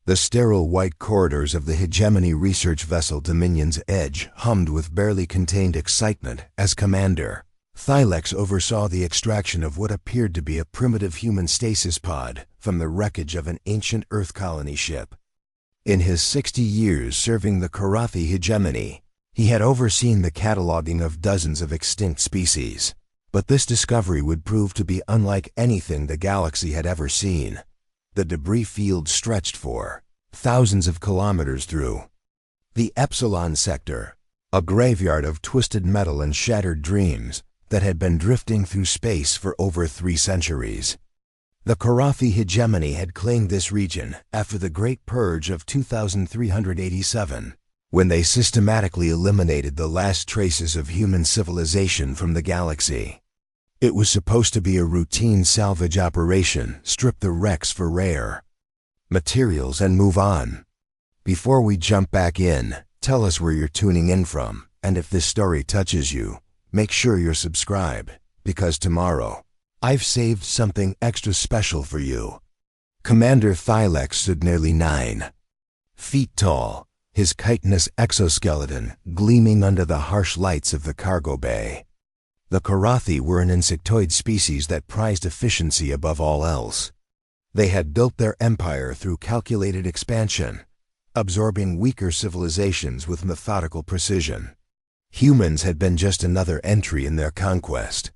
The sterile white corridors of the Hegemony research vessel Dominion's Edge hummed with barely contained excitement as Commander Thylex oversaw the extraction of what appeared to be a primitive human stasis pod from the wreckage of an ancient Earth colony ship. In his 60 years serving the Korathi Hegemony, he had overseen the cataloging of dozens of extinct species. But this discovery would prove to be unlike anything the galaxy had ever seen. The debris field stretched for thousands of kilometers through the Epsilon Sector, a graveyard of twisted metal and shattered dreams that had been drifting through space for over 3 centuries. The Korathi Hegemony had claimed this region after the Great Purge of 2387, when they systematically eliminated the last traces of human civilization from the galaxy. It was supposed to be a routine salvage operation, strip the wrecks for rare materials and move on. Before we jump back in, tell us where you're tuning in from, and if this story touches you, make sure you're subscribed, because tomorrow, I've saved something extra special for you. Commander Thylex stood nearly 9 feet tall, his chitinous exoskeleton gleaming under the harsh lights of the cargo bay. The Korathi were an insectoid species that prized efficiency above all else. They had built their empire through calculated expansion, absorbing weaker civilizations with methodical precision. Humans had been just another entry in their conquest.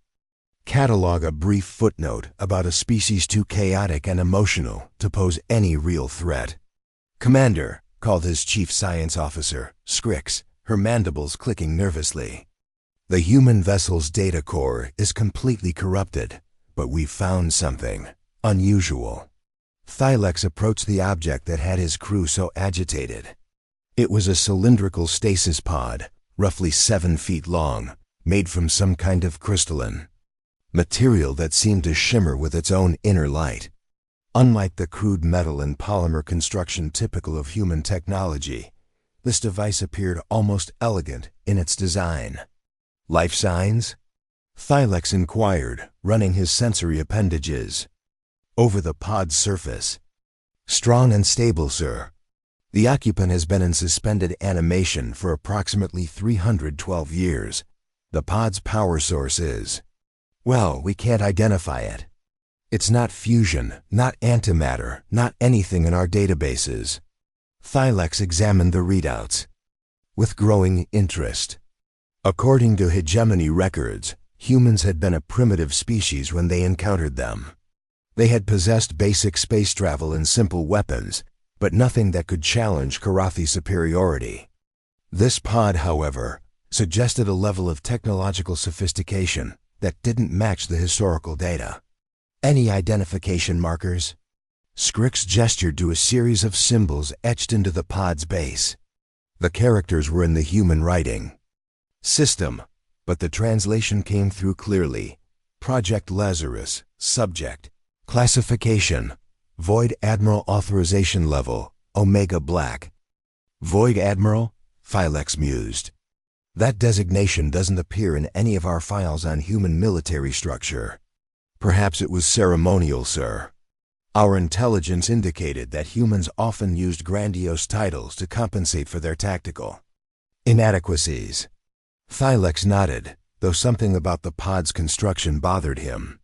Catalog a brief footnote about a species too chaotic and emotional to pose any real threat. Commander, called his chief science officer, Scrix, her mandibles clicking nervously. The human vessel's data core is completely corrupted, but we've found something unusual. Thylex approached the object that had his crew so agitated. It was a cylindrical stasis pod, roughly 7 feet long, made from some kind of crystalline material that seemed to shimmer with its own inner light. Unlike the crude metal and polymer construction typical of human technology, this device appeared almost elegant in its design. Life signs? Thylex inquired, running his sensory appendages over the pod's surface. Strong and stable, sir. The occupant has been in suspended animation for approximately 312 years. The pod's power source is, well, we can't identify it. It's not fusion, not antimatter, not anything in our databases. Thylex examined the readouts with growing interest. According to Hegemony records, humans had been a primitive species when they encountered them. They had possessed basic space travel and simple weapons, but nothing that could challenge Korathi superiority. This pod, however, suggested a level of technological sophistication that didn't match the historical data. Any identification markers? Scrix gestured to a series of symbols etched into the pod's base. The characters were in the human writing. System, but the translation came through clearly. Project Lazarus, subject. Classification, Void Admiral authorization level, Omega Black. Void Admiral? Thylex mused. That designation doesn't appear in any of our files on human military structure. Perhaps it was ceremonial, sir. Our intelligence indicated that humans often used grandiose titles to compensate for their tactical inadequacies. Thylex nodded, though something about the pod's construction bothered him.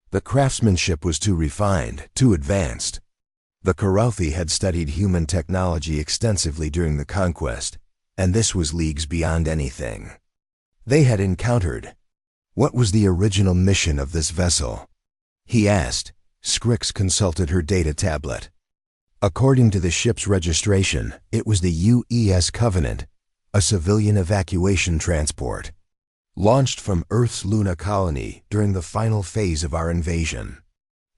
The craftsmanship was too refined, too advanced. The Korathi had studied human technology extensively during the conquest, and this was leagues beyond anything they had encountered. What was the original mission of this vessel? He asked. Scrix consulted her data tablet. According to the ship's registration, it was the UES Covenant, a civilian evacuation transport, launched from Earth's Luna colony during the final phase of our invasion.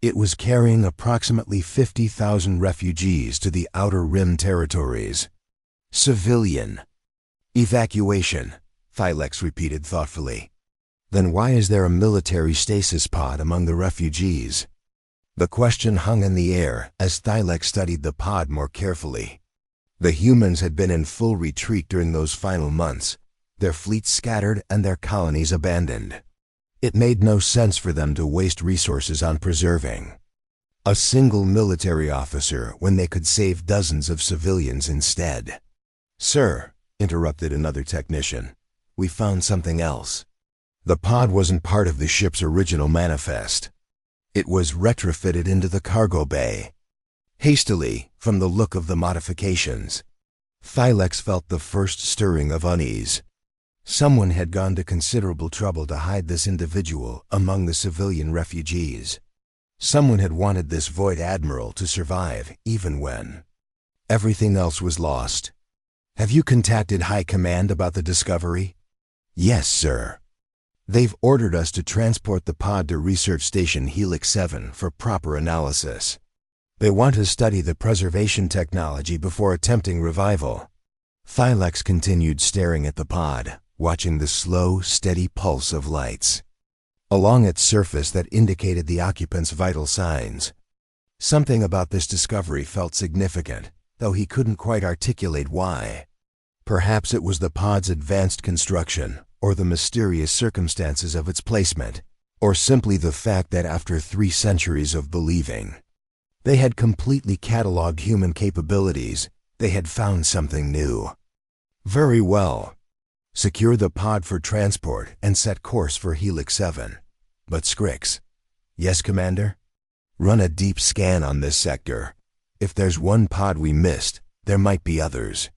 It was carrying approximately 50,000 refugees to the Outer Rim territories. Civilian evacuation, Thylex repeated thoughtfully. Then why is there a military stasis pod among the refugees? The question hung in the air as Thylex studied the pod more carefully. The humans had been in full retreat during those final months, their fleets scattered and their colonies abandoned. It made no sense for them to waste resources on preserving A single military officer when they could save dozens of civilians instead. "Sir," interrupted another technician, "we found something else. The pod wasn't part of the ship's original manifest. It was retrofitted into the cargo bay." Hastily, from the look of the modifications, Thylex felt the first stirring of unease. Someone had gone to considerable trouble to hide this individual among the civilian refugees. Someone had wanted this void admiral to survive even when everything else was lost. "Have you contacted High Command about the discovery?" "Yes, sir. They've ordered us to transport the pod to Research Station Helix 7 for proper analysis. They want to study the preservation technology before attempting revival." Thylex continued staring at the pod, watching the slow, steady pulse of lights along its surface that indicated the occupant's vital signs. Something about this discovery felt significant, though he couldn't quite articulate why. Perhaps it was the pod's advanced construction, or the mysterious circumstances of its placement, or simply the fact that after 3 centuries of believing they had completely cataloged human capabilities, they had found something new. "Very well. Secure the pod for transport and set course for Helix 7. But Scrix." "Yes, Commander?" "Run a deep scan on this sector. If there's one pod we missed, there might be others."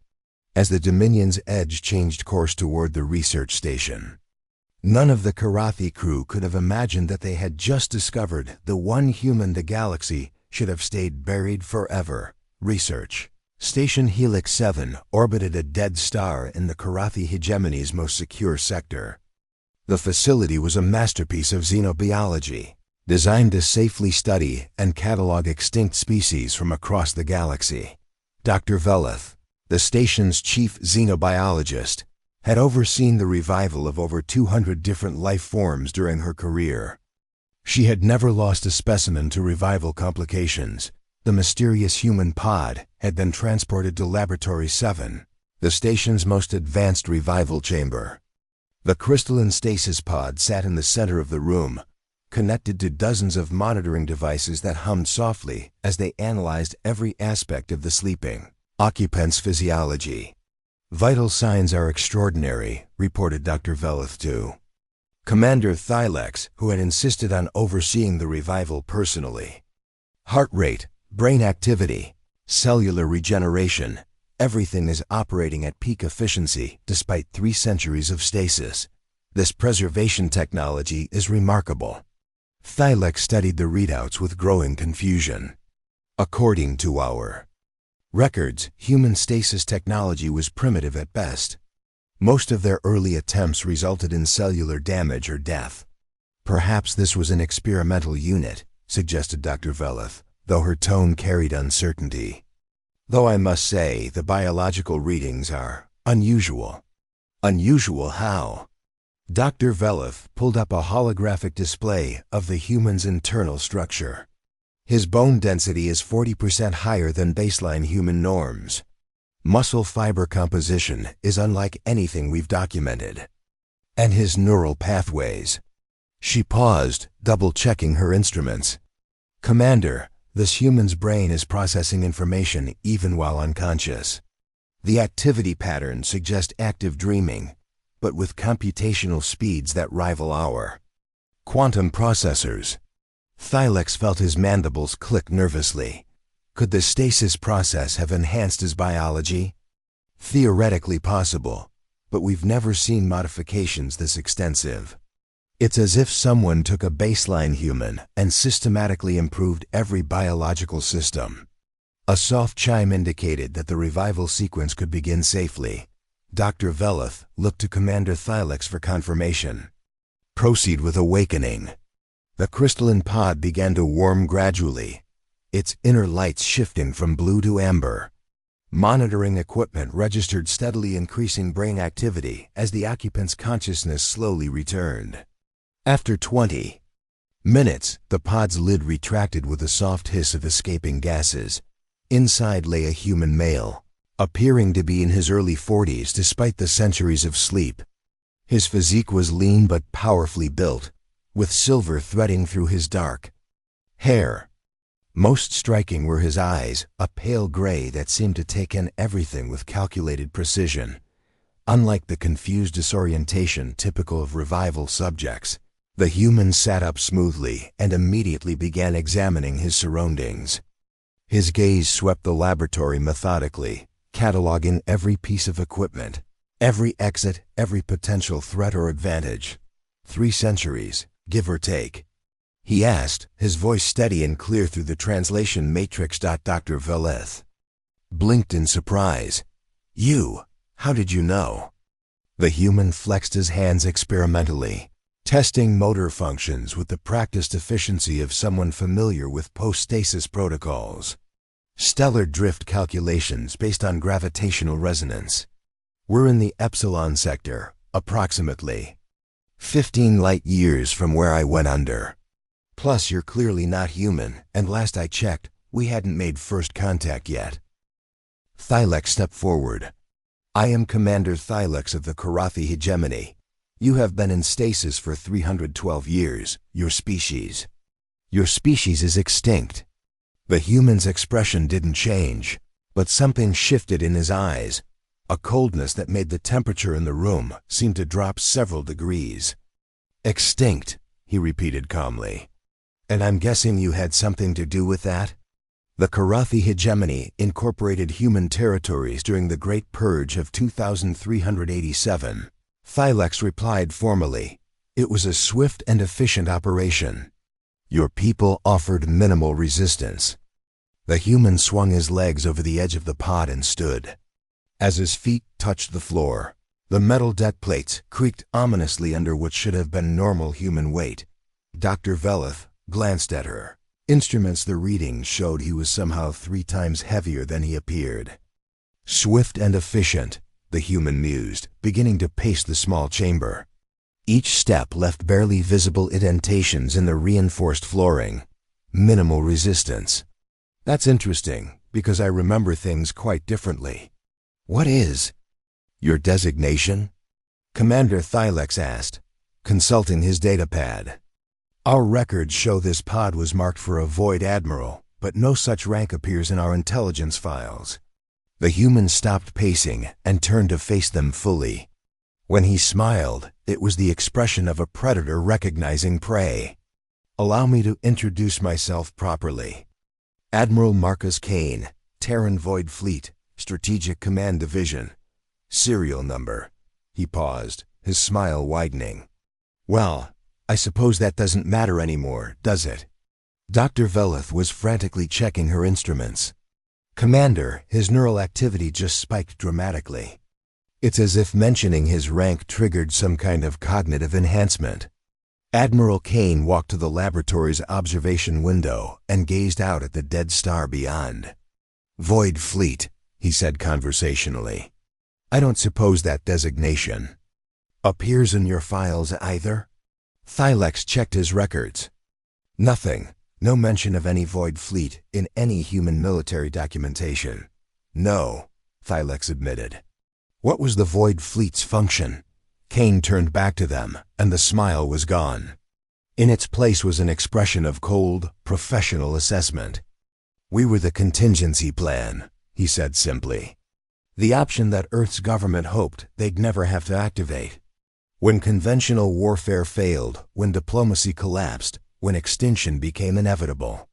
As the Dominion's Edge changed course toward the research station, none of the Korathi crew could have imagined that they had just discovered the one human the galaxy should have stayed buried forever. Research Station Helix 7 orbited a dead star in the Korathi Hegemony's most secure sector. The facility was a masterpiece of xenobiology, designed to safely study and catalog extinct species from across the galaxy. Dr. Veleth, the station's chief xenobiologist, had overseen the revival of over 200 different life forms during her career. She had never lost a specimen to revival complications. The mysterious human pod had been transported to Laboratory 7, the station's most advanced revival chamber. The crystalline stasis pod sat in the center of the room, connected to dozens of monitoring devices that hummed softly as they analyzed every aspect of the sleeping occupant's physiology. "Vital signs are extraordinary," reported Dr. Veleth to Commander Thylex, who had insisted on overseeing the revival personally. "Heart rate, brain activity, cellular regeneration, everything is operating at peak efficiency despite 3 centuries of stasis. This preservation technology is remarkable." Thylex studied the readouts with growing confusion. According to our records, human stasis technology was primitive at best. Most of their early attempts resulted in cellular damage or death. "Perhaps this was an experimental unit," suggested Dr. Veleth, though her tone carried uncertainty. "Though I must say the biological readings are unusual." "Unusual how?" Dr. Veleth pulled up a holographic display of the human's internal structure. "His bone density is 40% higher than baseline human norms. Muscle fiber composition is unlike anything we've documented. And his neural pathways." She paused, double-checking her instruments. "Commander, this human's brain is processing information even while unconscious. The activity patterns suggest active dreaming, but with computational speeds that rival our quantum processors." Thylex felt his mandibles click nervously. Could the stasis process have enhanced his biology? Theoretically possible, but we've never seen modifications this extensive. It's as if someone took a baseline human and systematically improved every biological system. A soft chime indicated that the revival sequence could begin safely. Dr. Veleth looked to Commander Thylex for confirmation. "Proceed with awakening." The crystalline pod began to warm gradually, its inner lights shifting from blue to amber. Monitoring equipment registered steadily increasing brain activity as the occupant's consciousness slowly returned. After 20 minutes, the pod's lid retracted with a soft hiss of escaping gases. Inside lay a human male, appearing to be in his early 40s despite the centuries of sleep. His physique was lean but powerfully built, with silver threading through his dark hair. Most striking were his eyes, a pale gray that seemed to take in everything with calculated precision. Unlike the confused disorientation typical of revival subjects, the human sat up smoothly and immediately began examining his surroundings. His gaze swept the laboratory methodically, cataloging every piece of equipment, every exit, every potential threat or advantage. 3 centuries, give or take. He asked, his voice steady and clear through the translation matrix. Dr. Thylex blinked in surprise. You, how did you know? The human flexed his hands experimentally, testing motor functions with the practiced efficiency of someone familiar with post-stasis protocols. Stellar drift calculations based on gravitational resonance. We're in the Epsilon Sector, approximately 15 light years from where I went under. Plus, you're clearly not human, and last I checked, we hadn't made first contact yet. Thylex stepped forward. I am Commander Thylex of the Korathi Hegemony. You have been in stasis for 312 years, your species. Your species is extinct. The human's expression didn't change, but something shifted in his eyes. A coldness that made the temperature in the room seem to drop several degrees. Extinct, he repeated calmly. And I'm guessing you had something to do with that? The Korathi Hegemony incorporated human territories during the Great Purge of 2387. Thylex replied formally. It was a swift and efficient operation. Your people offered minimal resistance. The human swung his legs over the edge of the pod and stood. As his feet touched the floor, the metal deck plates creaked ominously under what should have been normal human weight. Dr. Thylex glanced at her. Instruments the readings showed he was somehow 3 times heavier than he appeared. Swift and efficient, the human mused, beginning to pace the small chamber. Each step left barely visible indentations in the reinforced flooring. Minimal resistance. That's interesting, because I remember things quite differently. What is your designation? Commander Thylex asked, consulting his datapad. Our records show this pod was marked for a void admiral, but no such rank appears in our intelligence files. The human stopped pacing and turned to face them fully. When he smiled, it was the expression of a predator recognizing prey. Allow me to introduce myself properly. Admiral Marcus Kane, Terran Void Fleet, Strategic Command Division. Serial number. He paused, his smile widening. Well, I suppose that doesn't matter anymore, does it? Dr. Thylex was frantically checking her instruments. Commander, his neural activity just spiked dramatically. It's as if mentioning his rank triggered some kind of cognitive enhancement. Admiral Kane walked to the laboratory's observation window and gazed out at the dead star beyond. Void Fleet, he said conversationally. I don't suppose that designation appears in your files either? Thylex checked his records. Nothing. No mention of any Void Fleet in any human military documentation. No, Thylex admitted. What was the Void Fleet's function? Kane turned back to them, and the smile was gone. In its place was an expression of cold, professional assessment. We were the contingency plan, he said simply. The option that Earth's government hoped they'd never have to activate. When conventional warfare failed, when diplomacy collapsed, when extinction became inevitable.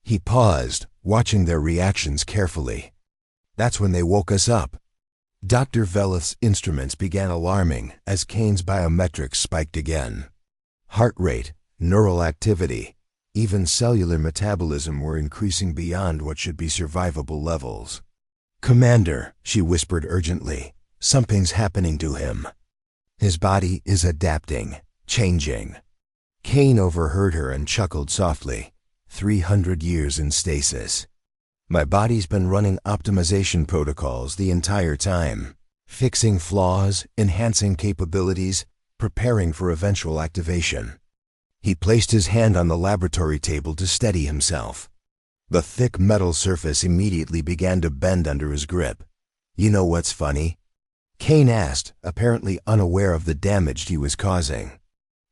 He paused, watching their reactions carefully. That's when they woke us up. Dr. Thylex' instruments began alarming as Kane's biometrics spiked again. Heart rate, neural activity, even cellular metabolism were increasing beyond what should be survivable levels. Commander, she whispered urgently, something's happening to him. His body is adapting, changing. Kane overheard her and chuckled softly. 300 years in stasis. My body's been running optimization protocols the entire time, fixing flaws, enhancing capabilities, preparing for eventual activation. He placed his hand on the laboratory table to steady himself. The thick metal surface immediately began to bend under his grip. You know what's funny? Kane asked, apparently unaware of the damage he was causing.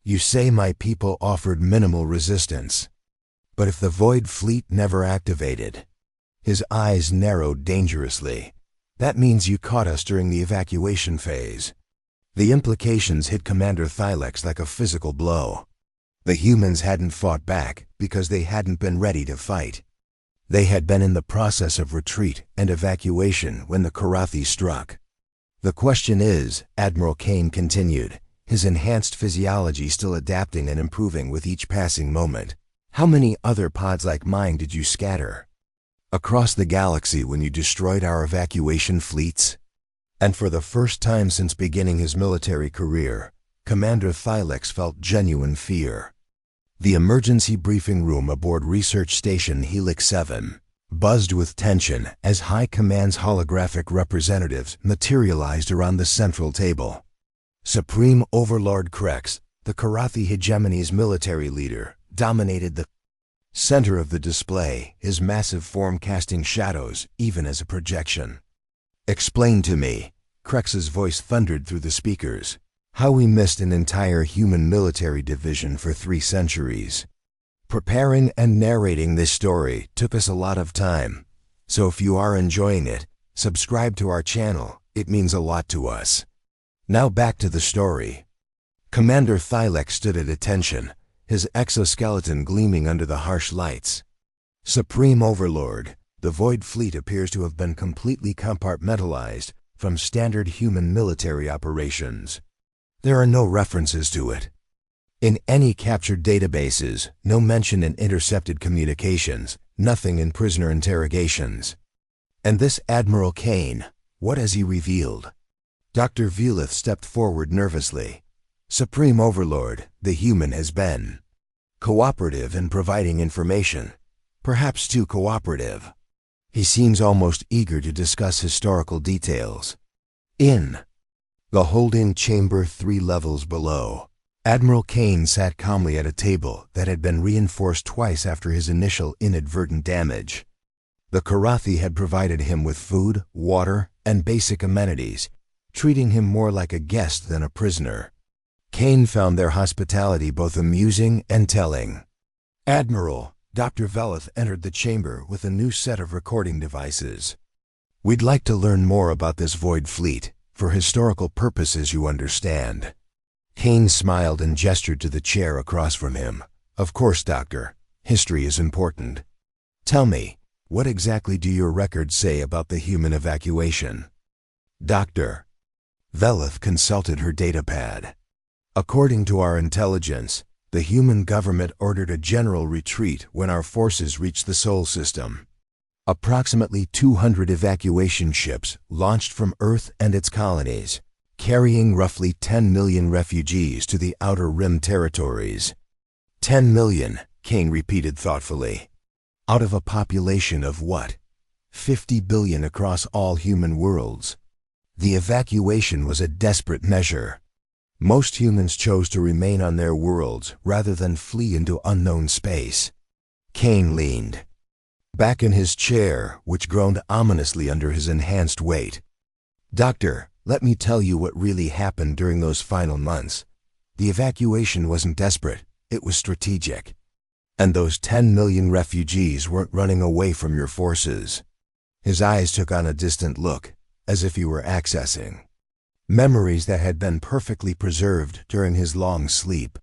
You say my people offered minimal resistance. But if the Void Fleet never activated? His eyes narrowed dangerously. That means you caught us during the evacuation phase. The implications hit Commander Thylex like a physical blow. The humans hadn't fought back because they hadn't been ready to fight. They had been in the process of retreat and evacuation when the Korathi struck. The question is, Admiral Kane continued, his enhanced physiology still adapting and improving with each passing moment. How many other pods like mine did you scatter across the galaxy when you destroyed our evacuation fleets? And for the first time since beginning his military career, Commander Thylex felt genuine fear. The emergency briefing room aboard Research Station Helix 7 buzzed with tension as High Command's holographic representatives materialized around the central table. Supreme Overlord Krex, the Korathi Hegemony's military leader, dominated the center of the display, his massive form casting shadows even as a projection. "Explain to me," Krex's voice thundered through the speakers, "how we missed an entire human military division for 3 centuries. Preparing and narrating this story took us a lot of time, so if you are enjoying it, subscribe to our channel, it means a lot to us. Now back to the story." Commander Thylex stood at attention, his exoskeleton gleaming under the harsh lights. "Supreme Overlord, the Void Fleet appears to have been completely compartmentalized from standard human military operations. There are no references to it in any captured databases, no mention in intercepted communications, nothing in prisoner interrogations. And this Admiral Kane, what has he revealed?" Dr. Velith stepped forward nervously. "Supreme Overlord, the human has been cooperative in providing information, perhaps too cooperative. He seems almost eager to discuss historical details." In the holding chamber 3 levels below, Admiral Kane sat calmly at a table that had been reinforced twice after his initial inadvertent damage. The Korathi had provided him with food, water, and basic amenities, treating him more like a guest than a prisoner. Kane found their hospitality both amusing and telling. "Admiral," Dr. Velith entered the chamber with a new set of recording devices. "We'd like to learn more about this Void Fleet, for historical purposes, you understand." Kane smiled and gestured to the chair across from him. "Of course, Doctor. History is important. Tell me, what exactly do your records say about the human evacuation?" Dr. Velith consulted her datapad. "According to our intelligence, the human government ordered a general retreat when our forces reached the Sol system. Approximately 200 evacuation ships launched from Earth and its colonies, carrying roughly 10 million refugees to the Outer Rim territories." 10 million, Kane repeated thoughtfully. "Out of a population of what? 50 billion across all human worlds. The evacuation was a desperate measure. Most humans chose to remain on their worlds rather than flee into unknown space." Kane leaned back in his chair, which groaned ominously under his enhanced weight. "Doctor, let me tell you what really happened during those final months. The evacuation wasn't desperate, it was strategic. And those 10 million refugees weren't running away from your forces." His eyes took on a distant look, as if he were accessing memories that had been perfectly preserved during his long sleep.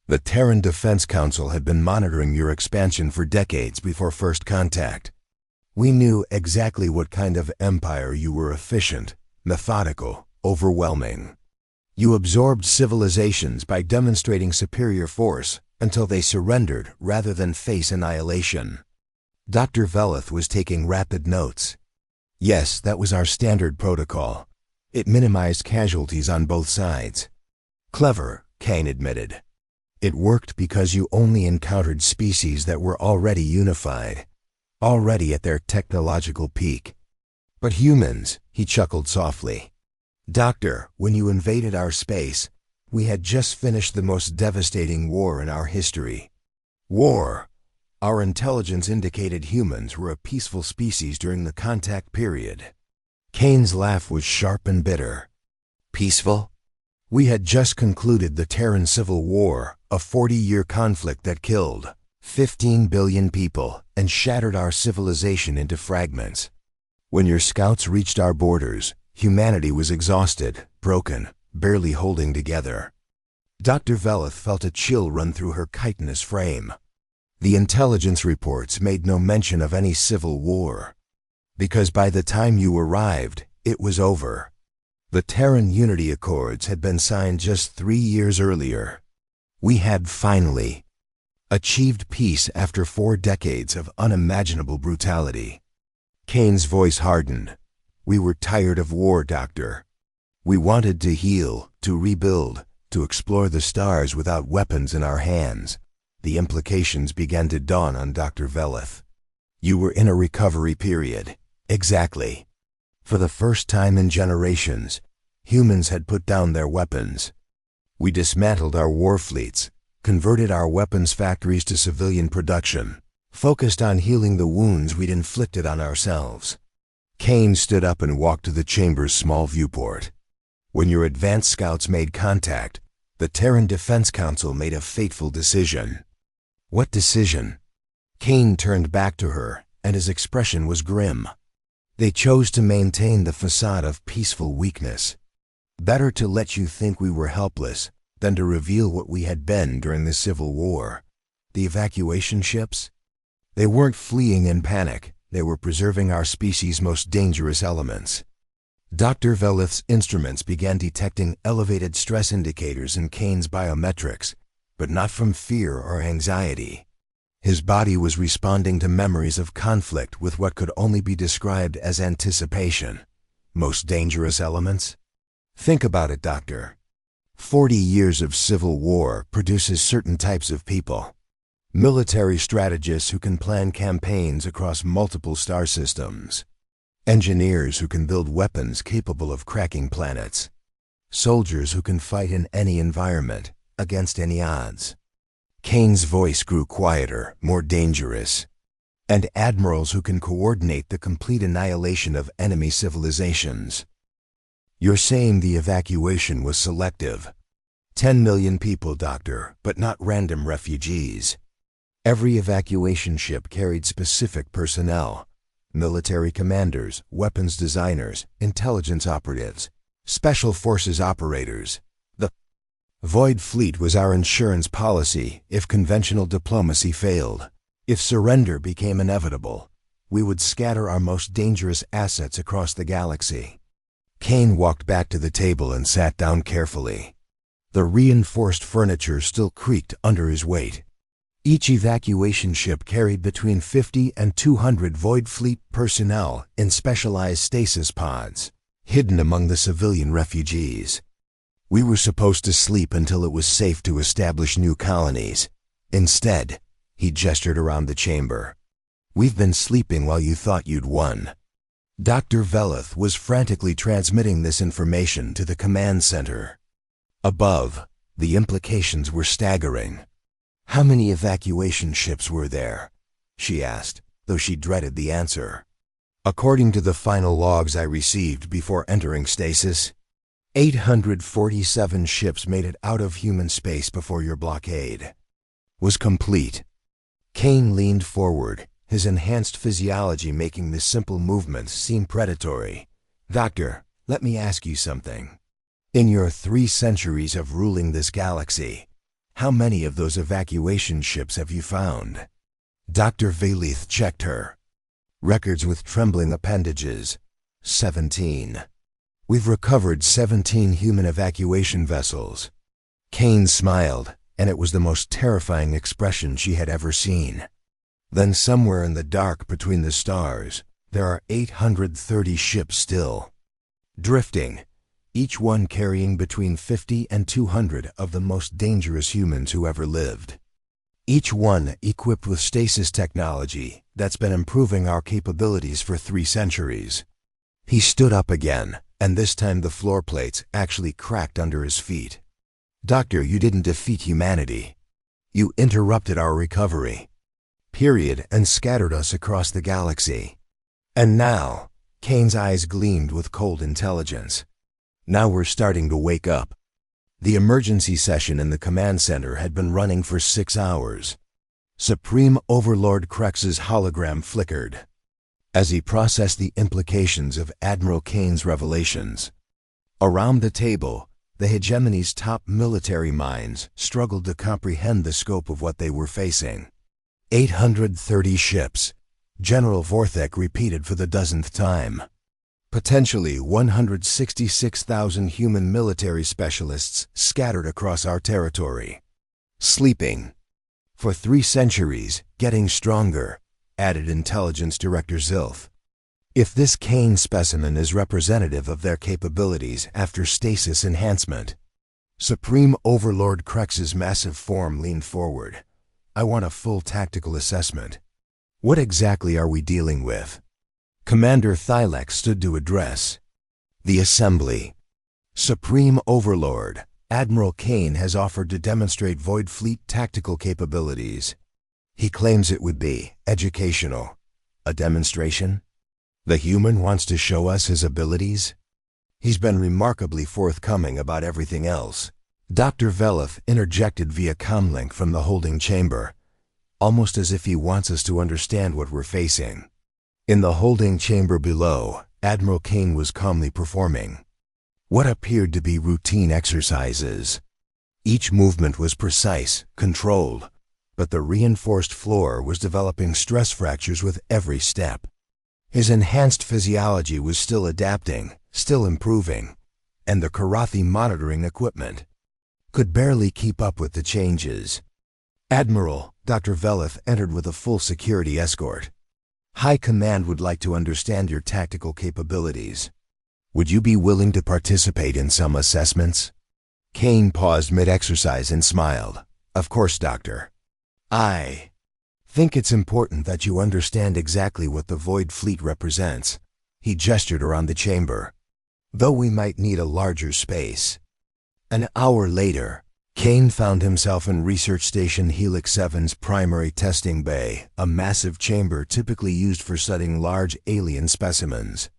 "The Terran Defense Council had been monitoring your expansion for decades before first contact. We knew exactly what kind of empire you were: efficient, methodical, overwhelming. You absorbed civilizations by demonstrating superior force until they surrendered rather than face annihilation." Dr. Velith was taking rapid notes. "Yes, that was our standard protocol. It minimized casualties on both sides." "Clever," Kane admitted. "It worked because you only encountered species that were already unified, already at their technological peak. But humans," he chuckled softly. "Doctor, when you invaded our space, we had just finished the most devastating war in our history." "War?" "Our intelligence indicated humans were a peaceful species during the contact period." Kane's laugh was sharp and bitter. "Peaceful?" "We had just concluded the Terran Civil War, a 40-year conflict that killed 15 billion people, and shattered our civilization into fragments. When your scouts reached our borders, humanity was exhausted, broken, barely holding together. Dr. Veleth felt a chill run through her chitinous frame. The intelligence reports made no mention of any civil war. Because by the time you arrived, it was over. The Terran Unity Accords had been signed just 3 years earlier. We had finally achieved peace after 4 decades of unimaginable brutality. Kane's voice hardened. We were tired of war, Doctor. We wanted to heal, to rebuild, to explore the stars without weapons in our hands. The implications began to dawn on Dr. Veleth. You were in a recovery period. Exactly. For the first time in generations, humans had put down their weapons. We dismantled our war fleets, converted our weapons factories to civilian production, focused on healing the wounds we'd inflicted on ourselves. Kane stood up and walked to the chamber's small viewport. When your advanced scouts made contact, the Terran Defense Council made a fateful decision. What decision? Kane turned back to her, and his expression was grim. They chose to maintain the facade of peaceful weakness. Better to let you think we were helpless than to reveal what we had been during the Civil War. The evacuation ships? They weren't fleeing in panic. They were preserving our species' most dangerous elements. Dr. Veleth's instruments began detecting elevated stress indicators in Kane's biometrics, but not from fear or anxiety. His body was responding to memories of conflict with what could only be described as anticipation. Most dangerous elements? Think about it, Doctor. 40 years of civil war produces certain types of people. Military strategists who can plan campaigns across multiple star systems. Engineers who can build weapons capable of cracking planets. Soldiers who can fight in any environment, against any odds. Kane's voice grew quieter, more dangerous. And admirals who can coordinate the complete annihilation of enemy civilizations. You're saying the evacuation was selective. 10 million people, Doctor, but not random refugees. Every evacuation ship carried specific personnel. Military commanders, weapons designers, intelligence operatives, special forces operators. The Void Fleet was our insurance policy if conventional diplomacy failed. If surrender became inevitable, we would scatter our most dangerous assets across the galaxy. Kane walked back to the table and sat down carefully. The reinforced furniture still creaked under his weight. Each evacuation ship carried between 50 and 200 Void Fleet personnel in specialized stasis pods, hidden among the civilian refugees. We were supposed to sleep until it was safe to establish new colonies. Instead, he gestured around the chamber. We've been sleeping while you thought you'd won. Dr. Veleth was frantically transmitting this information to the command center. Above, the implications were staggering. How many evacuation ships were there? She asked, though she dreaded the answer. According to the final logs I received before entering stasis, 847 ships made it out of human space before your blockade was complete. Kane leaned forward, his enhanced physiology making the simple movements seem predatory. Doctor, let me ask you something. In your 3 centuries of ruling this galaxy, how many of those evacuation ships have you found? Dr. Veleth checked her. Records with trembling appendages. 17. We've recovered 17 human evacuation vessels. Kane smiled, and it was the most terrifying expression she had ever seen. Then somewhere in the dark between the stars, there are 830 ships still. Drifting. Each one carrying between 50 and 200 of the most dangerous humans who ever lived. Each one equipped with stasis technology that's been improving our capabilities for 3 centuries. He stood up again, and this time the floor plates actually cracked under his feet. Doctor, you didn't defeat humanity. You interrupted our recovery. Period, and scattered us across the galaxy. And now, Kane's eyes gleamed with cold intelligence. Now we're starting to wake up. The emergency session in the command center had been running for 6 hours. Supreme Overlord Krex's hologram flickered as he processed the implications of Admiral Kane's revelations. Around the table, the Hegemony's top military minds struggled to comprehend the scope of what they were facing. 830 ships, General Vorthek repeated for the dozenth time. Potentially 166,000 human military specialists scattered across our territory. Sleeping. For 3 centuries, getting stronger, added Intelligence Director Zilth. If this Kane specimen is representative of their capabilities after stasis enhancement. Supreme Overlord Krex's massive form leaned forward. I want a full tactical assessment. What exactly are we dealing with? Commander Thylex stood to address the assembly. Supreme Overlord, Admiral Kane has offered to demonstrate Void Fleet tactical capabilities. He claims it would be educational. A demonstration? The human wants to show us his abilities? He's been remarkably forthcoming about everything else. Dr. Veleth interjected via comlink from the holding chamber, almost as if he wants us to understand what we're facing. In the holding chamber below, Admiral Kane was calmly performing what appeared to be routine exercises. Each movement was precise, controlled, but the reinforced floor was developing stress fractures with every step. His enhanced physiology was still adapting, still improving, and the Korathi monitoring equipment could barely keep up with the changes. Admiral, Dr. Veleth entered with a full security escort. High Command would like to understand your tactical capabilities. Would you be willing to participate in some assessments? Kane paused mid-exercise and smiled. Of course, Doctor. I think it's important that you understand exactly what the Void Fleet represents. He gestured around the chamber. Though we might need a larger space. An hour later, Kane found himself in Research Station Helix 7's primary testing bay, a massive chamber typically used for studying large alien specimens.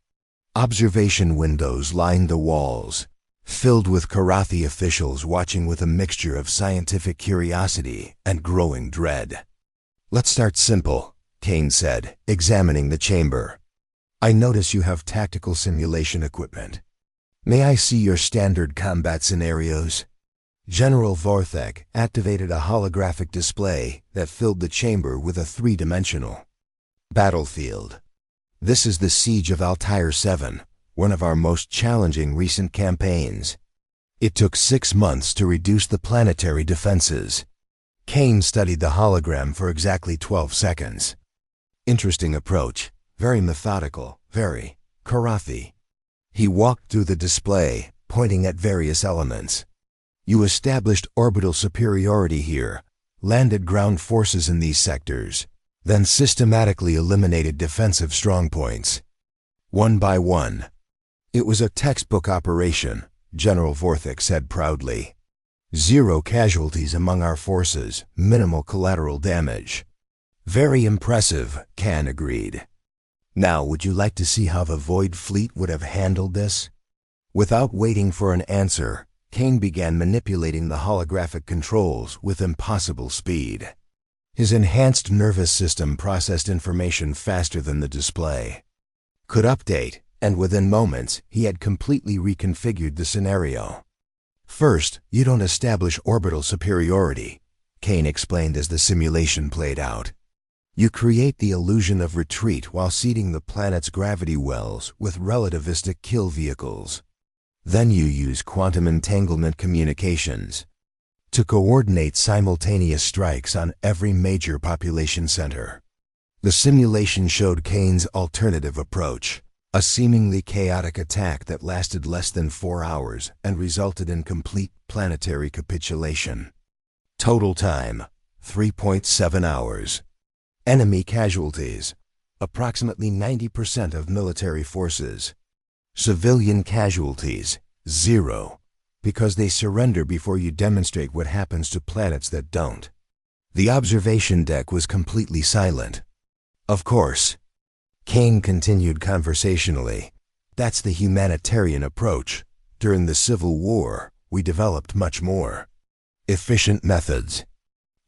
Observation windows lined the walls, filled with Korathi officials watching with a mixture of scientific curiosity and growing dread. Let's start simple, Kane said, examining the chamber. I notice you have tactical simulation equipment. May I see your standard combat scenarios? General Vorthek activated a holographic display that filled the chamber with a 3-dimensional battlefield. This is the Siege of Altair 7, one of our most challenging recent campaigns. It took 6 months to reduce the planetary defenses. Kane studied the hologram for exactly 12 seconds. Interesting approach, very methodical, very Korathi. He walked through the display, pointing at various elements. You established orbital superiority here, landed ground forces in these sectors, then systematically eliminated defensive strongpoints. One by one. It was a textbook operation, General Vorthek said proudly. 0 casualties among our forces, minimal collateral damage. Very impressive, Kane agreed. Now, would you like to see how the Void Fleet would have handled this? Without waiting for an answer, Kane began manipulating the holographic controls with impossible speed. His enhanced nervous system processed information faster than the display. Could update, and within moments, he had completely reconfigured the scenario. First, you don't establish orbital superiority, Kane explained as the simulation played out. You create the illusion of retreat while seeding the planet's gravity wells with relativistic kill vehicles. Then you use quantum entanglement communications to coordinate simultaneous strikes on every major population center. The simulation showed Kane's alternative approach, a seemingly chaotic attack that lasted less than 4 hours and resulted in complete planetary capitulation. Total time, 3.7 hours. Enemy casualties, approximately 90% of military forces. Civilian casualties, 0, because they surrender before you demonstrate what happens to planets that don't. The observation deck was completely silent. Of course. Kane continued conversationally. That's the humanitarian approach. During the Civil War, we developed much more efficient methods.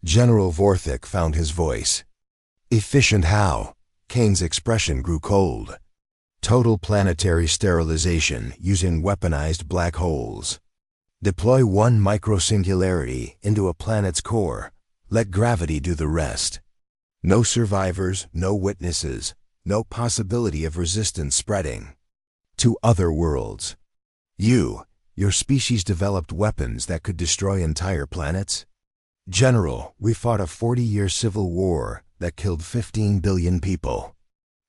General Vorthik found his voice. Efficient how? Kane's expression grew cold. Total planetary sterilization using weaponized black holes. Deploy one microsingularity into a planet's core. Let gravity do the rest. No survivors, no witnesses, no possibility of resistance spreading to other worlds. Your species developed weapons that could destroy entire planets? General, we fought a 40-year civil war that killed 15 billion people.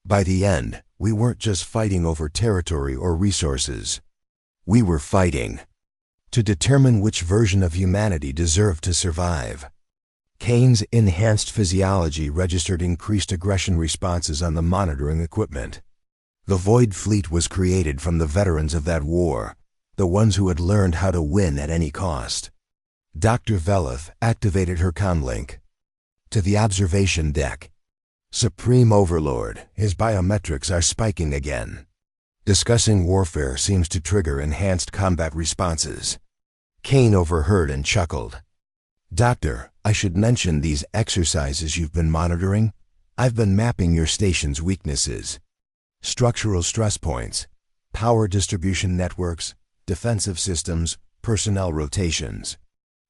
By the end, we weren't just fighting over territory or resources. We were fighting to determine which version of humanity deserved to survive. Kane's enhanced physiology registered increased aggression responses on the monitoring equipment. The Void Fleet was created from the veterans of that war, the ones who had learned how to win at any cost. Dr. Veleth activated her comlink. To the observation deck. Supreme Overlord, his biometrics are spiking again. Discussing warfare seems to trigger enhanced combat responses. Kane overheard and chuckled. Doctor, I should mention these exercises you've been monitoring. I've been mapping your station's weaknesses. Structural stress points, power distribution networks, defensive systems, personnel rotations.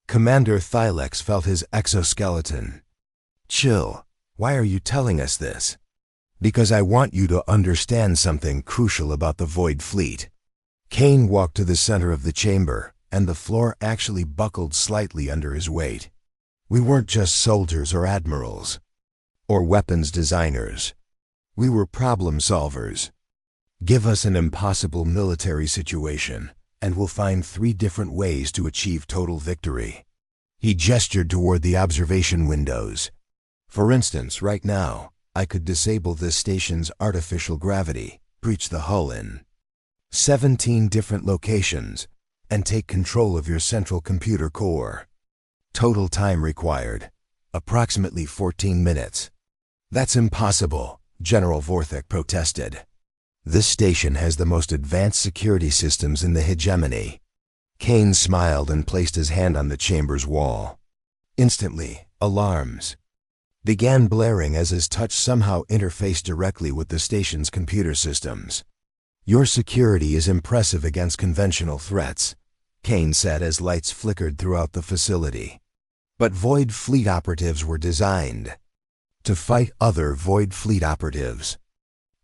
Commander Thylex felt his exoskeleton. Chill. Why are you telling us this? Because I want you to understand something crucial about the Void Fleet. Kane walked to the center of the chamber, and the floor actually buckled slightly under his weight. We weren't just soldiers or admirals, or weapons designers. We were problem solvers. Give us an impossible military situation, and we'll find 3 different ways to achieve total victory. He gestured toward the observation windows. For instance, right now, I could disable this station's artificial gravity, breach the hull in 17 different locations, and take control of your central computer core. Total time required, approximately 14 minutes. That's impossible, General Vorthik protested. This station has the most advanced security systems in the hegemony. Kane smiled and placed his hand on the chamber's wall. Instantly, alarms began blaring as his touch somehow interfaced directly with the station's computer systems. Your security is impressive against conventional threats, Kane said as lights flickered throughout the facility. But Void Fleet operatives were designed to fight other Void Fleet operatives.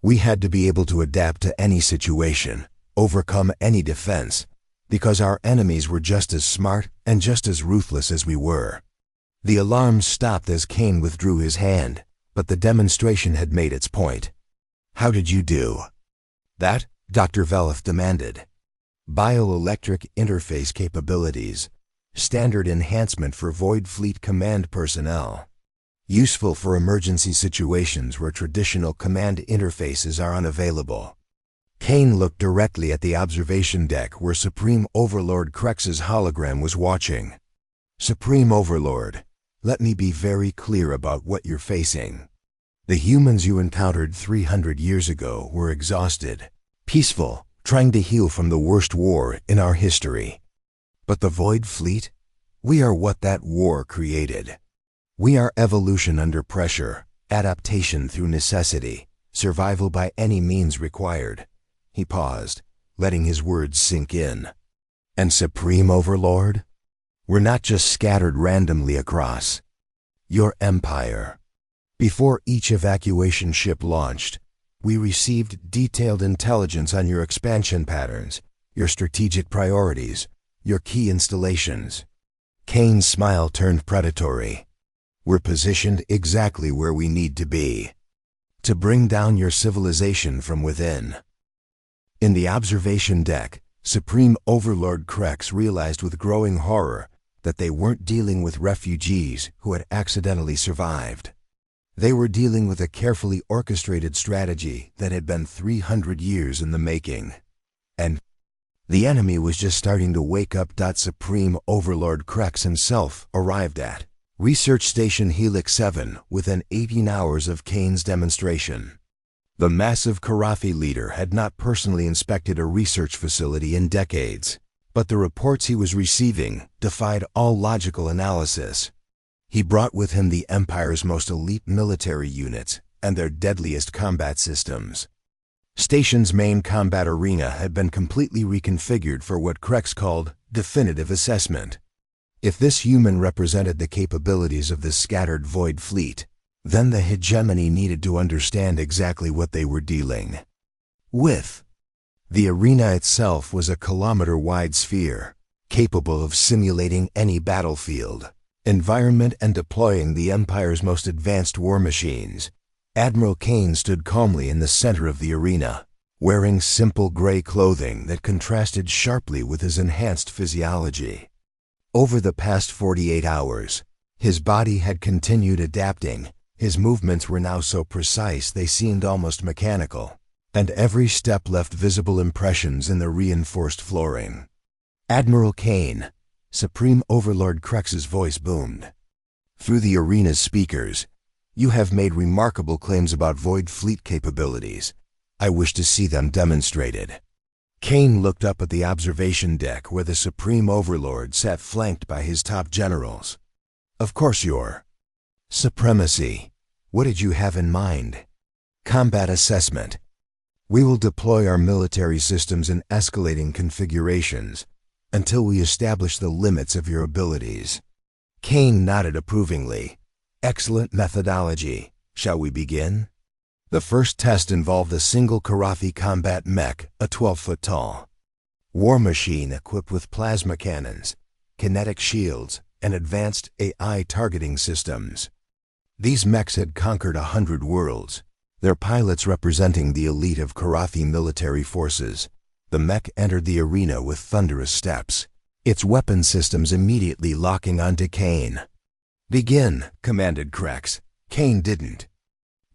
We had to be able to adapt to any situation, overcome any defense, because our enemies were just as smart and just as ruthless as we were. The alarm stopped as Kane withdrew his hand, but the demonstration had made its point. How did you do that? Dr. Veleth demanded. Bioelectric interface capabilities. Standard enhancement for Void Fleet command personnel. Useful for emergency situations where traditional command interfaces are unavailable. Kane looked directly at the observation deck where Supreme Overlord Krex's hologram was watching. Supreme Overlord, let me be very clear about what you're facing. The humans you encountered 300 years ago were exhausted, peaceful, trying to heal from the worst war in our history. But the Void Fleet? We are what that war created. We are evolution under pressure, adaptation through necessity, survival by any means required. He paused, letting his words sink in. And Supreme Overlord? We're not just scattered randomly across your empire. Before each evacuation ship launched, we received detailed intelligence on your expansion patterns, your strategic priorities, your key installations. Kane's smile turned predatory. We're positioned exactly where we need to be, to bring down your civilization from within. In the observation deck, Supreme Overlord Krex realized with growing horror that they weren't dealing with refugees who had accidentally survived. They were dealing with a carefully orchestrated strategy that had been 300 years in the making. And the enemy was just starting to wake up. Supreme Overlord Krex himself arrived at Research Station Helix 7 within 18 hours of Kane's demonstration. The massive Korathi leader had not personally inspected a research facility in decades, but the reports he was receiving defied all logical analysis. He brought with him the Empire's most elite military units and their deadliest combat systems. Station's main combat arena had been completely reconfigured for what Krex called definitive assessment. If this human represented the capabilities of the scattered Void Fleet, then the Hegemony needed to understand exactly what they were dealing with. The arena itself was a kilometer-wide sphere, capable of simulating any battlefield, environment and deploying the Empire's most advanced war machines. Admiral Kane stood calmly in the center of the arena, wearing simple gray clothing that contrasted sharply with his enhanced physiology. Over the past 48 hours, his body had continued adapting. His movements were now so precise they seemed almost mechanical, and every step left visible impressions in the reinforced flooring. Admiral Kane, Supreme Overlord Krex's voice boomed through the arena's speakers. You have made remarkable claims about Void Fleet capabilities. I wish to see them demonstrated. Kane looked up at the observation deck where the Supreme Overlord sat flanked by his top generals. Of course, Your Supremacy. What did you have in mind? Combat assessment. We will deploy our military systems in escalating configurations until we establish the limits of your abilities. Kane nodded approvingly. Excellent methodology. Shall we begin? The first test involved a single Korathi combat mech, a 12-foot-tall war machine equipped with plasma cannons, kinetic shields, and advanced AI targeting systems. These mechs had conquered 100 worlds, their pilots representing the elite of Korathi military forces. The mech entered the arena with thunderous steps, its weapon systems immediately locking onto Kane. Begin, commanded Krex. Kane didn't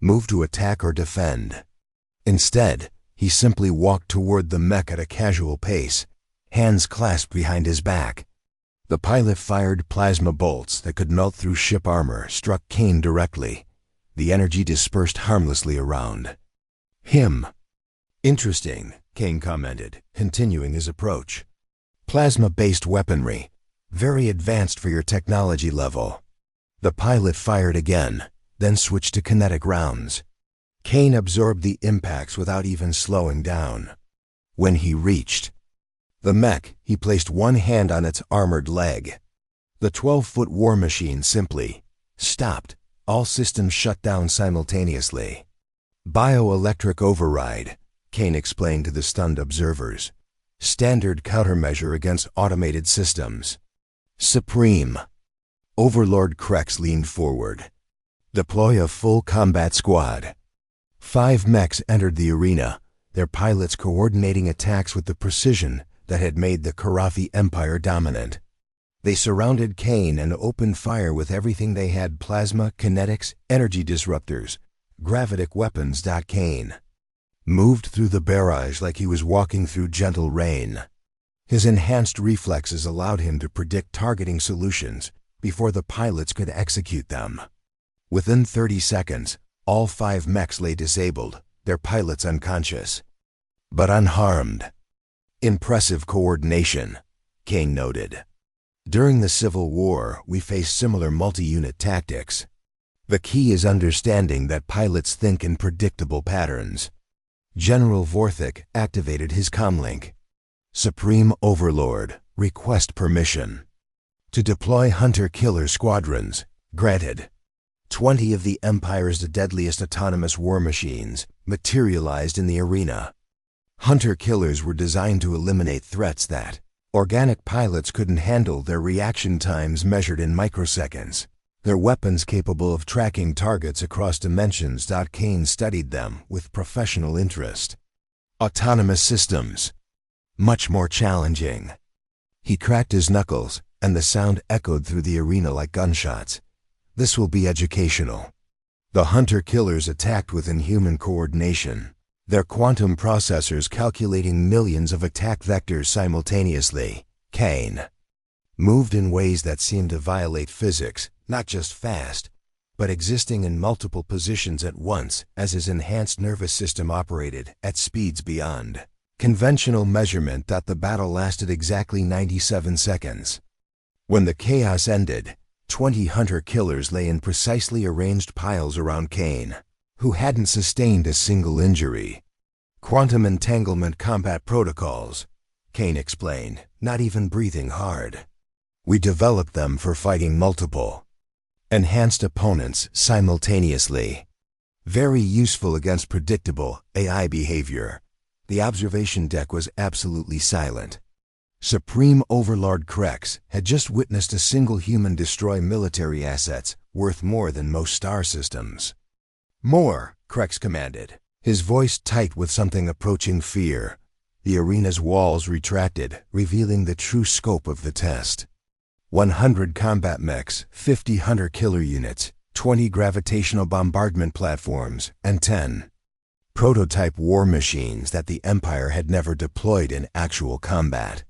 move to attack or defend. Instead, he simply walked toward the mech at a casual pace, hands clasped behind his back. The pilot fired plasma bolts that could melt through ship armor, struck Kane directly. The energy dispersed harmlessly around him. Interesting, Kane commented, continuing his approach. Plasma-based weaponry, very advanced for your technology level. The pilot fired again, then switched to kinetic rounds. Kane absorbed the impacts without even slowing down. When he reached the mech, he placed one hand on its armored leg. The 12-foot war machine simply stopped. All systems shut down simultaneously. Bioelectric override, Kane explained to the stunned observers. Standard countermeasure against automated systems. Supreme Overlord Krex leaned forward. Deploy a full combat squad. 5 mechs entered the arena, their pilots coordinating attacks with the precision that had made the Korathi Empire dominant. They surrounded Kane and opened fire with everything they had: plasma, kinetics, energy disruptors, gravitic weapons. Kane moved through the barrage like he was walking through gentle rain. His enhanced reflexes allowed him to predict targeting solutions before the pilots could execute them. Within 30 seconds, all 5 mechs lay disabled, their pilots unconscious, but unharmed. Impressive coordination, Kane noted. During the Civil War, we faced similar multi-unit tactics. The key is understanding that pilots think in predictable patterns. General Vorthik activated his comlink. Supreme Overlord, request permission to deploy hunter-killer squadrons. Granted. 20 of the Empire's deadliest autonomous war machines materialized in the arena. Hunter-killers were designed to eliminate threats that organic pilots couldn't handle, their reaction times measured in microseconds, their weapons capable of tracking targets across dimensions. Kane studied them with professional interest. Autonomous systems, much more challenging. He cracked his knuckles, and the sound echoed through the arena like gunshots. This will be educational. The hunter-killers attacked with inhuman coordination, their quantum processors calculating millions of attack vectors simultaneously. Kane moved in ways that seemed to violate physics, not just fast, but existing in multiple positions at once as his enhanced nervous system operated at speeds beyond conventional measurement. The battle lasted exactly 97 seconds. When the chaos ended, 20 hunter-killers lay in precisely arranged piles around Kane, who hadn't sustained a single injury. "Quantum entanglement combat protocols," Kane explained, not even breathing hard. "We developed them for fighting multiple, enhanced opponents simultaneously. Very useful against predictable AI behavior." The observation deck was absolutely silent. Supreme Overlord Krex had just witnessed a single human destroy military assets worth more than most star systems. "More," Krex commanded, his voice tight with something approaching fear. The arena's walls retracted, revealing the true scope of the test. 100 combat mechs, 50 hunter-killer units, 20 gravitational bombardment platforms, and 10 prototype war machines that the Empire had never deployed in actual combat.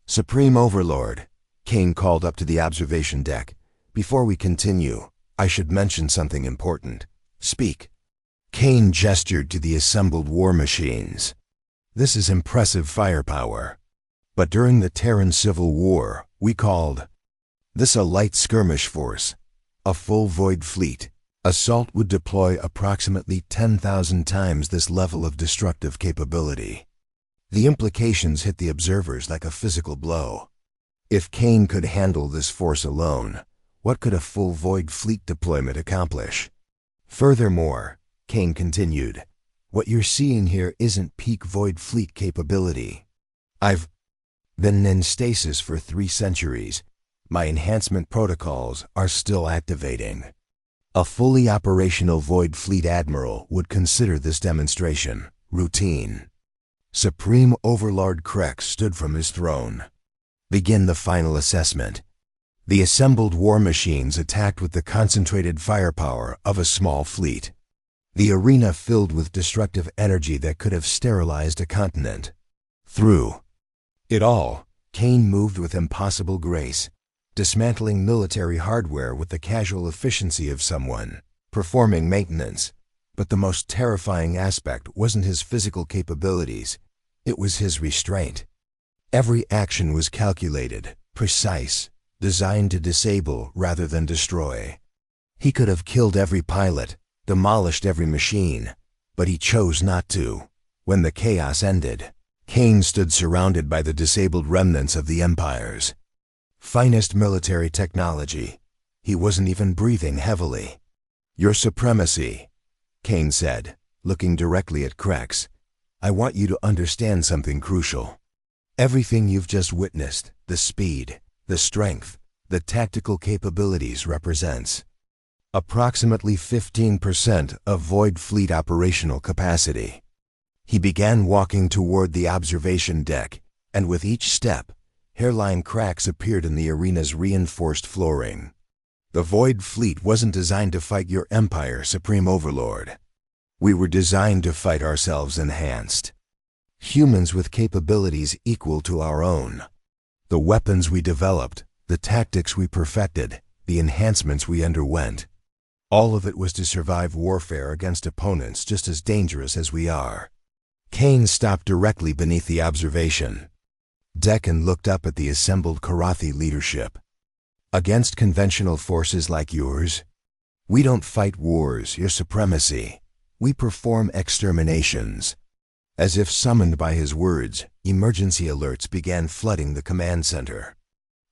"Supreme Overlord," Kane called up to the observation deck. "Before we continue, I should mention something important. Speak." Kane gestured to the assembled war machines. "This is impressive firepower. But during the Terran Civil War, we called this a light skirmish force, a full void fleet. Assault would deploy approximately 10,000 times this level of destructive capability." The implications hit the observers like a physical blow. If Kane could handle this force alone, what could a full void fleet deployment accomplish? "Furthermore," Kane continued, "what you're seeing here isn't peak void fleet capability. I've been in stasis for 3 centuries. My enhancement protocols are still activating. A fully operational void fleet admiral would consider this demonstration routine." Supreme Overlord Krex stood from his throne. "Begin the final assessment." The assembled war machines attacked with the concentrated firepower of a small fleet. The arena filled with destructive energy that could have sterilized a continent. Through it all, Kane moved with impossible grace, dismantling military hardware with the casual efficiency of someone performing maintenance. But the most terrifying aspect wasn't his physical capabilities, it was his restraint. Every action was calculated, precise, designed to disable rather than destroy. He could have killed every pilot, demolished every machine, but he chose not to. When the chaos ended, Kane stood surrounded by the disabled remnants of the Empire's finest military technology. He wasn't even breathing heavily. "Your Supremacy," Kane said, looking directly at Krex, "I want you to understand something crucial. Everything you've just witnessed, the speed, the strength, the tactical capabilities represents approximately 15% of Void Fleet operational capacity." He began walking toward the observation deck, and with each step, hairline cracks appeared in the arena's reinforced flooring. "The Void Fleet wasn't designed to fight your Empire, Supreme Overlord. We were designed to fight ourselves enhanced. Humans with capabilities equal to our own. The weapons we developed, the tactics we perfected, the enhancements we underwent. All of it was to survive warfare against opponents just as dangerous as we are." Kane stopped directly beneath the observation deck and looked up at the assembled Korathi leadership. "Against conventional forces like yours, we don't fight wars, Your Supremacy. We perform exterminations." As if summoned by his words, emergency alerts began flooding the command center.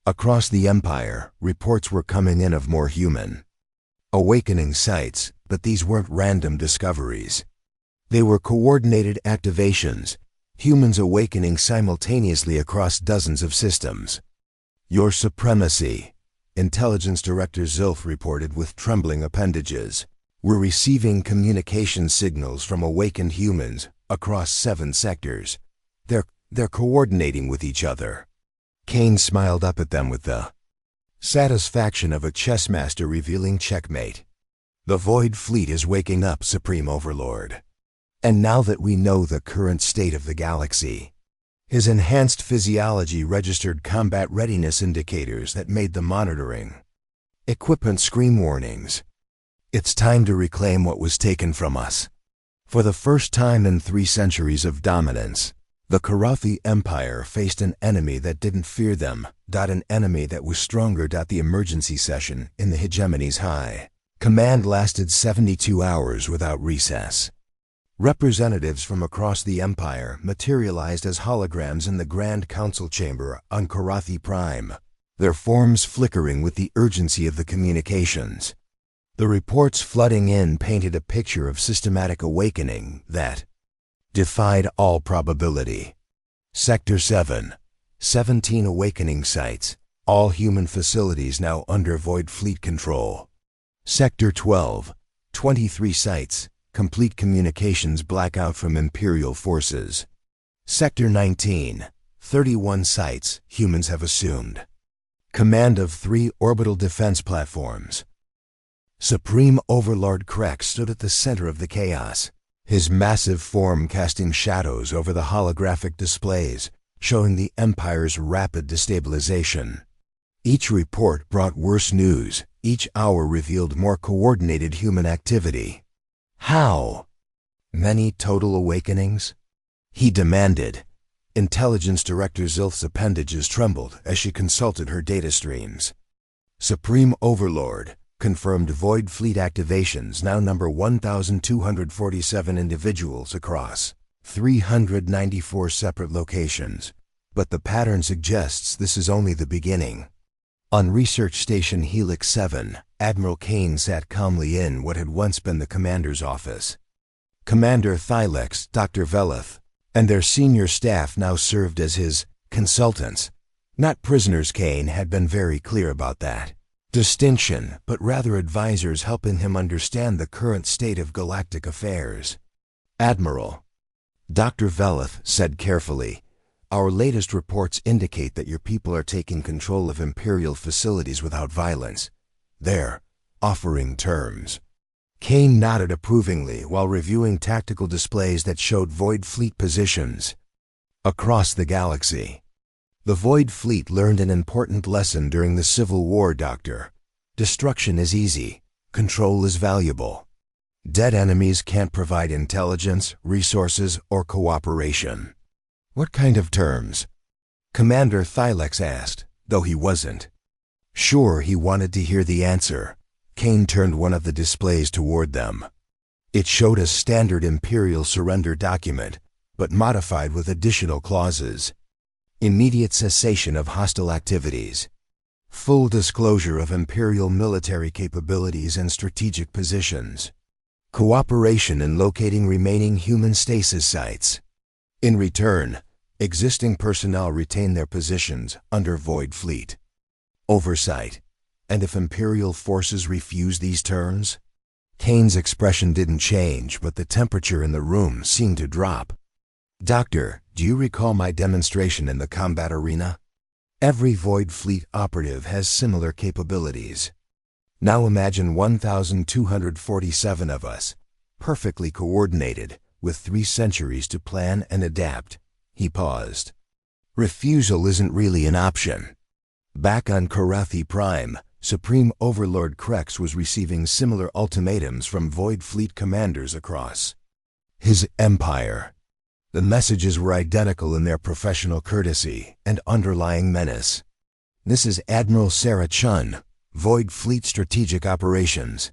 Across the Empire, reports were coming in of more human awakening sites, but these weren't random discoveries. They were coordinated activations, humans awakening simultaneously across dozens of systems. "Your Supremacy," Intelligence Director Zilf reported with trembling appendages, "we're receiving communication signals from awakened humans across 7 sectors. They're coordinating with each other." Kane smiled up at them with the satisfaction of a chess master revealing checkmate. "The Void Fleet is waking up, Supreme Overlord. And now that we know the current state of the galaxy," his enhanced physiology registered combat readiness indicators that made the monitoring equipment scream warnings. "It's time to reclaim what was taken from us. For the first time in 3 centuries of dominance, The Korathi Empire faced an enemy that didn't fear them, an enemy that was stronger. The emergency session in the Hegemony's High Command lasted 72 hours without recess. Representatives from across the Empire materialized as holograms in the Grand Council chamber on Korathi Prime, their forms flickering with the urgency of the communications. The reports flooding in painted a picture of systematic awakening that defied all probability. Sector 7, 17 awakening sites, all human facilities now under Void Fleet control. Sector 12, 23 sites, complete communications blackout from Imperial forces. Sector 19, 31 sites, humans have assumed command of 3 orbital defense platforms. Supreme Overlord Krek stood at the center of the chaos, his massive form casting shadows over the holographic displays, showing the Empire's rapid destabilization. Each report brought worse news, each hour revealed more coordinated human activity. How many total awakenings? He demanded. Intelligence Director Zilth's appendages trembled as she consulted her data streams. Supreme Overlord confirmed Void Fleet activations now number 1,247 individuals across 394 separate locations, but the pattern suggests this is only the beginning. On Research Station Helix 7, Admiral Kane sat calmly in what had once been the commander's office. Commander Thylex, Dr. Veleth, and their senior staff now served as his consultants. Not prisoners, Kane had been very clear about that distinction, but rather advisors helping him understand the current state of galactic affairs. Admiral, Dr. Veleth said carefully, our latest reports indicate that your people are taking control of Imperial facilities without violence. They're offering terms. Kane nodded approvingly while reviewing tactical displays that showed Void Fleet positions across the galaxy. The Void Fleet learned an important lesson during the Civil War, Doctor. Destruction is easy. Control is valuable. Dead enemies can't provide intelligence, resources, or cooperation. What kind of terms? Commander Thylex asked, though he wasn't sure he wanted to hear the answer. Kane turned one of the displays toward them. It showed a standard Imperial surrender document, but modified with additional clauses. Immediate cessation of hostile activities. Full disclosure of Imperial military capabilities and strategic positions. Cooperation in locating remaining human stasis sites. In return, existing personnel retain their positions under Void Fleet oversight. And if Imperial forces refuse these terms? Kane's expression didn't change, but the temperature in the room seemed to drop. Doctor, do you recall my demonstration in the combat arena? Every Void Fleet operative has similar capabilities. Now imagine 1,247 of us, perfectly coordinated, with 3 centuries to plan and adapt. He paused. Refusal isn't really an option. Back on Korathi Prime, Supreme Overlord Krex was receiving similar ultimatums from Void Fleet commanders across his empire. The messages were identical in their professional courtesy and underlying menace. This is Admiral Sarah Chun, Void Fleet Strategic Operations.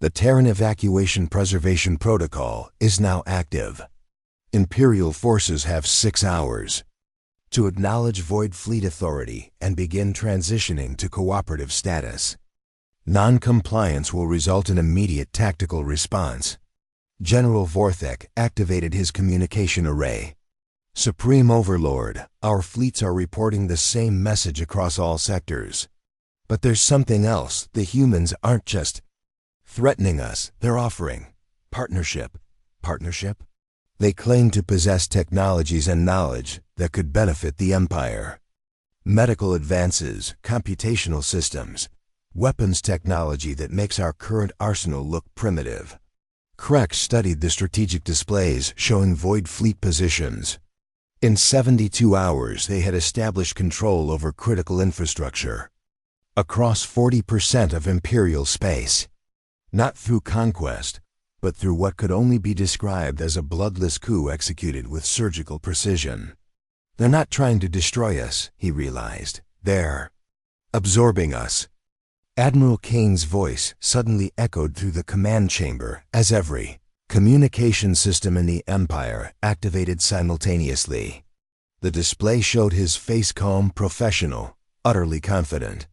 The Terran Evacuation Preservation Protocol is now active. Imperial forces have 6 hours to acknowledge Void Fleet authority and begin transitioning to cooperative status. Non-compliance will result in immediate tactical response. General Vorthek activated his communication array. Supreme Overlord, our fleets are reporting the same message across all sectors. But there's something else. The humans aren't just threatening us, they're offering partnership. Partnership? They claim to possess technologies and knowledge that could benefit the Empire. Medical advances, computational systems, weapons technology that makes our current arsenal look primitive. Krex studied the strategic displays showing Void Fleet positions. In 72 hours, they had established control over critical infrastructure across 40% of Imperial space. Not through conquest, but through what could only be described as a bloodless coup executed with surgical precision. They're not trying to destroy us, he realized. They're absorbing us. Admiral Kane's voice suddenly echoed through the command chamber as every communication system in the Empire activated simultaneously. The display showed his face calm, professional, utterly confident.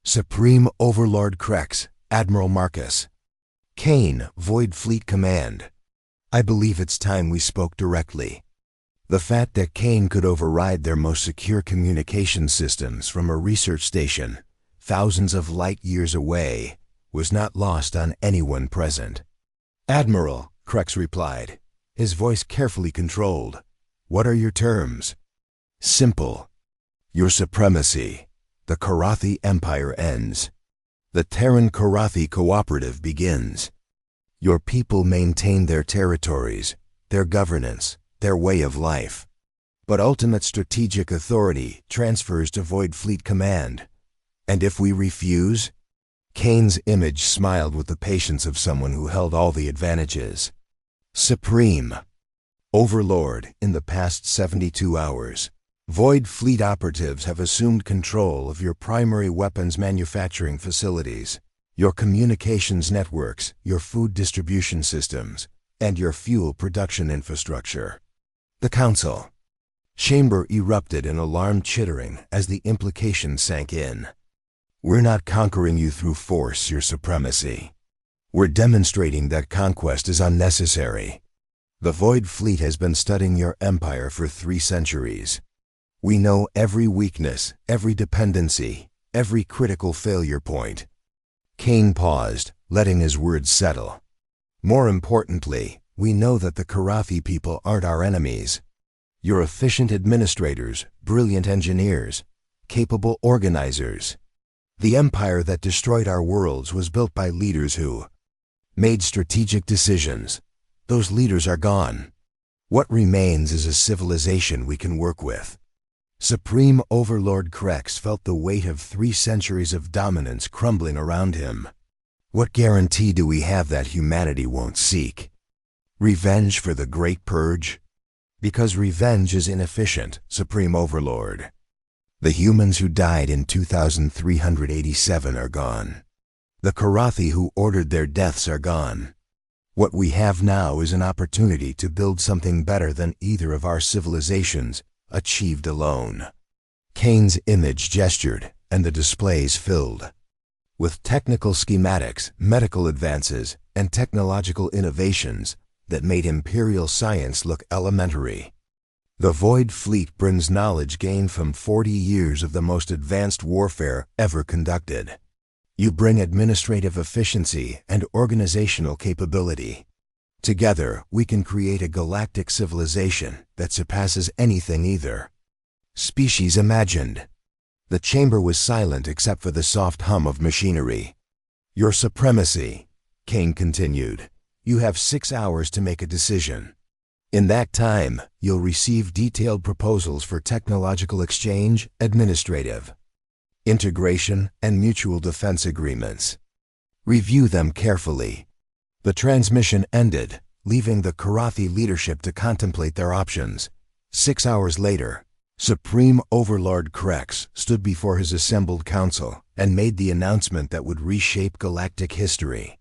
Supreme Overlord Krex, Admiral Marcus. Kane, Void Fleet Command. I believe it's time we spoke directly. The fact that Kane could override their most secure communication systems from a research station thousands of light years away was not lost on anyone present. Admiral, Krex replied, his voice carefully controlled. What are your terms? Simple. Your supremacy. The Korathi Empire ends. The Terran Korathi Cooperative begins. Your people maintain their territories, their governance, their way of life. But ultimate strategic authority transfers to Void Fleet Command. And if we refuse? Kane's image smiled with the patience of someone who held all the advantages. Supreme Overlord, in the past 72 hours, Void Fleet operatives have assumed control of your primary weapons manufacturing facilities, your communications networks, your food distribution systems, and your fuel production infrastructure. The Council. Chamber erupted in alarmed chittering as the implications sank in. We're not conquering you through force, your supremacy. We're demonstrating that conquest is unnecessary. The Void Fleet has been studying your empire for 3 centuries. We know every weakness, every dependency, every critical failure point. Kane paused, letting his words settle. More importantly, we know that the Korathi people aren't our enemies. You're efficient administrators, brilliant engineers, capable organizers. The empire that destroyed our worlds was built by leaders who made strategic decisions. Those leaders are gone. What remains is a civilization we can work with. Supreme Overlord Krex felt the weight of 3 centuries of dominance crumbling around him. What guarantee do we have that humanity won't seek revenge for the Great Purge? Because revenge is inefficient, Supreme Overlord. The humans who died in 2387 are gone. The Korathi who ordered their deaths are gone. What we have now is an opportunity to build something better than either of our civilizations achieved alone. Kane's image gestured, and the displays filled. With technical schematics, medical advances, and technological innovations that made Imperial science look elementary. The Void Fleet brings knowledge gained from 40 years of the most advanced warfare ever conducted. You bring administrative efficiency and organizational capability. Together, we can create a galactic civilization that surpasses anything either species imagined. The chamber was silent except for the soft hum of machinery. Your supremacy, Kane continued. You have 6 hours to make a decision. In that time, you'll receive detailed proposals for technological exchange, administrative integration, and mutual defense agreements. Review them carefully. The transmission ended, leaving the Korathi leadership to contemplate their options. 6 hours later, Supreme Overlord Krex stood before his assembled council and made the announcement that would reshape galactic history.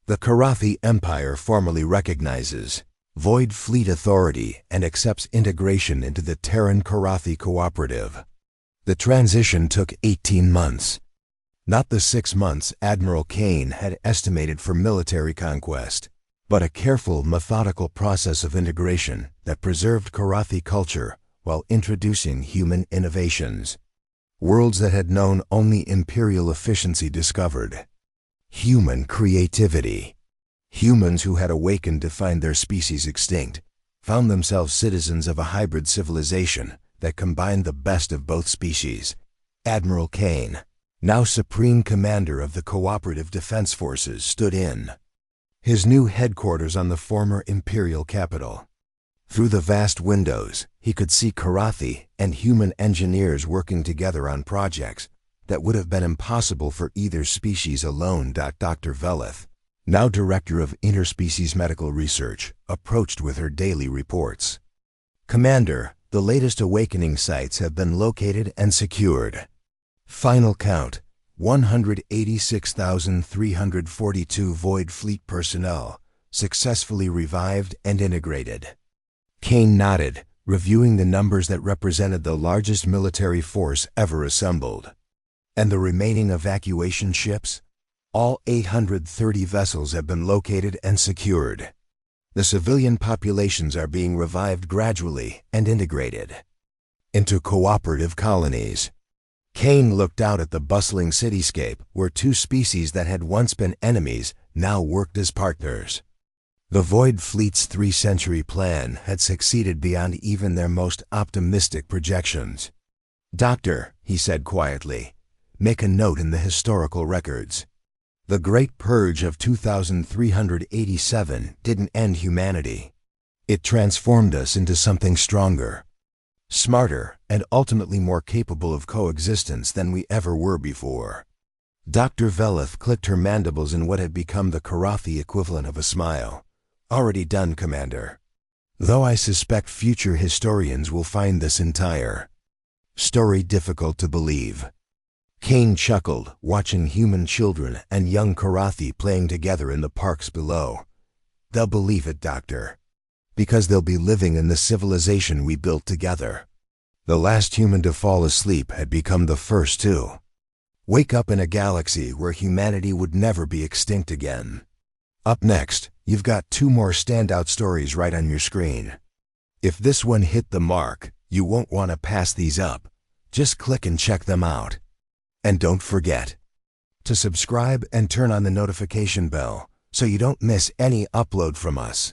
The Korathi Empire formally recognizes Void Fleet authority and accepts integration into the Terran Korathi Cooperative. The transition took 18 months. Not the 6 months Admiral Kane had estimated for military conquest, but a careful, methodical process of integration that preserved Korathi culture while introducing human innovations. Worlds that had known only imperial efficiency discovered human creativity. Humans who had awakened to find their species extinct found themselves citizens of a hybrid civilization that combined the best of both species. Admiral Kane, now Supreme Commander of the Cooperative Defense Forces, stood in his new headquarters on the former Imperial capital. Through the vast windows, he could see Korathi and human engineers working together on projects that would have been impossible for either species alone. Dr. Veleth, now Director of Interspecies Medical Research, approached with her daily reports. "Commander, the latest awakening sites have been located and secured. Final count, 186,342 Void Fleet personnel, successfully revived and integrated." Kane nodded, reviewing the numbers that represented the largest military force ever assembled. "And the remaining evacuation ships? All 830 vessels have been located and secured. The civilian populations are being revived gradually and integrated into cooperative colonies." Kane looked out at the bustling cityscape where two species that had once been enemies now worked as partners. The Void Fleet's 3-century plan had succeeded beyond even their most optimistic projections. "Doctor," he said quietly, "make a note in the historical records. The Great Purge of 2387 didn't end humanity. It transformed us into something stronger, smarter, and ultimately more capable of coexistence than we ever were before." Dr. Veleth clicked her mandibles in what had become the Korathi equivalent of a smile. "Already done, Commander. Though I suspect future historians will find this entire story difficult to believe." Kane chuckled, watching human children and young Korathi playing together in the parks below. "They'll believe it, Doctor, because they'll be living in the civilization we built together. The last human to fall asleep had become the first to wake up in a galaxy where humanity would never be extinct again." Up next, you've got 2 more standout stories right on your screen. If this one hit the mark, you won't want to pass these up. Just click and check them out. And don't forget to subscribe and turn on the notification bell so you don't miss any upload from us.